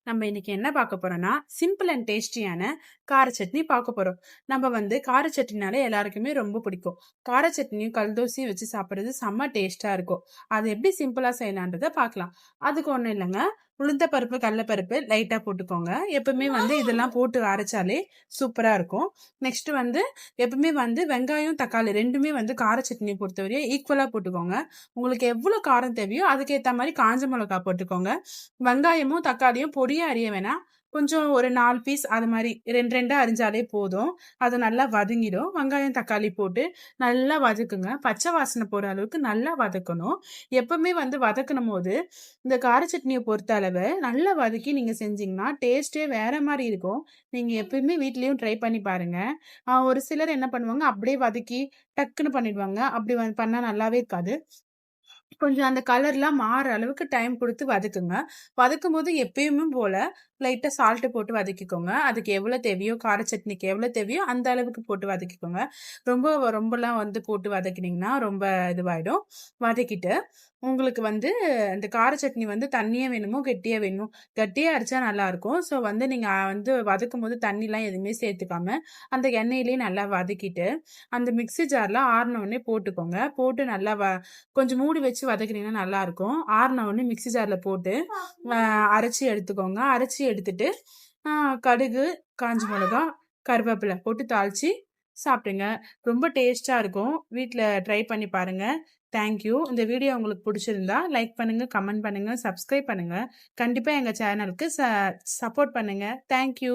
நம்ம இன்னைக்கு என்ன பார்க்க போறோம்னா சிம்பிள் அண்ட் டேஸ்டியான கார சட்னி பார்க்க போறோம். நம்ம கார சட்னினாலே எல்லாருக்குமே ரொம்ப பிடிக்கும். கார சட்னியும் கல்தோசையும் வச்சு சாப்பிடுறது செம்ம டேஸ்டா இருக்கும். அது எப்படி சிம்பிளா செய்யலான்றத பார்க்கலாம். அதுக்கு ஒண்ணும் இல்லைங்க, உளுந்த பருப்பு கடலைப்பருப்பு லைட்டா போட்டுக்கோங்க. எப்பவுமே இதெல்லாம் போட்டு அரைச்சாலே சூப்பரா இருக்கும். நெக்ஸ்ட் எப்பவுமே வெங்காயம் தக்காளி ரெண்டுமே கார சட்னி பொறுத்தவரையே ஈக்குவலா போட்டுக்கோங்க. உங்களுக்கு எவ்வளவு காரம் தேவையோ அதுக்கேற்ற மாதிரி காஞ்ச மிளகா போட்டுக்கோங்க. வெங்காயமும் தக்காளியும் பொடியா அரிய வேணாம், கொஞ்சம் ஒரு 4 பீஸ் அது மாதிரி ரெண்டு ரெண்டா அரிஞ்சாலே போதும். அது நல்லா வதங்கிடும். வெங்காயம் தக்காளி போட்டு நல்லா வதக்குங்க. பச்சை வாசனை போற அளவுக்கு நல்லா வதக்கணும். எப்பவுமே வதக்கணும் போது இந்த கார சட்னியை பொறுத்த அளவு நல்லா வதக்கி நீங்க செஞ்சீங்கன்னா டேஸ்டே வேற மாதிரி இருக்கும். நீங்க எப்பயுமே வீட்லயும் ட்ரை பண்ணி பாருங்க. ஒரு சிலர் என்ன பண்ணுவாங்க, அப்படியே வதக்கி டக்குன்னு பண்ணிடுவாங்க. அப்படி பண்ணா நல்லாவே இருக்காது. கொஞ்சம் அந்த கலர்லாம் மாற அளவுக்கு டைம் கொடுத்து வதக்குங்க. வதக்கும்போது எப்பயுமே போல லைட்டா சால்ட் போட்டு வதக்கிக்கோங்க. அதுக்கு எவ்வளவு தேவையோ, கார சட்னிக்கு எவ்வளவு தேவையோ அந்த அளவுக்கு போட்டு வதக்கிக்கோங்க. ரொம்பலாம் போட்டு வதக்கினீங்கன்னா ரொம்ப இதுவாயிடும். வதக்கிட்டு உங்களுக்கு இந்த கார சட்னி தண்ணியா வேணுமோ கெட்டியா வேணுமோ, கெட்டியா அரைச்சா நல்லா இருக்கும். ஸோ நீங்க வதக்கும் போது தண்ணிலாம் எதுவுமே சேர்த்துக்காம அந்த எண்ணெயிலேயே நல்லா வதக்கிட்டு அந்த மிக்ஸி ஜார்ல ஆறுன உடனே போட்டுக்கோங்க. போட்டு நல்லா கொஞ்சம் மூடி வச்சு வதக்குனீங்கன்னா நல்லா இருக்கும். ஆறுன உடனே மிக்ஸி ஜார்ல போட்டு அரைச்சி எடுத்துக்கோங்க. அரைச்சி எடுத்துட்டு கடுகு, காஞ்ச மிளகா, கருவேப்பிலை போட்டு தாளிச்சு சாப்பிடுங்க. ரொம்ப டேஸ்டா இருக்கும். வீட்ல ட்ரை பண்ணி பாருங்க. தேங்க்யூ. இந்த வீடியோ உங்களுக்கு பிடிச்சிருந்தா லைக் பண்ணுங்க, கமெண்ட் பண்ணுங்க, சப்ஸ்கிரைப் பண்ணுங்க. கண்டிப்பா எங்க சேனலுக்கு சப்போர்ட் பண்ணுங்க. தேங்க்யூ.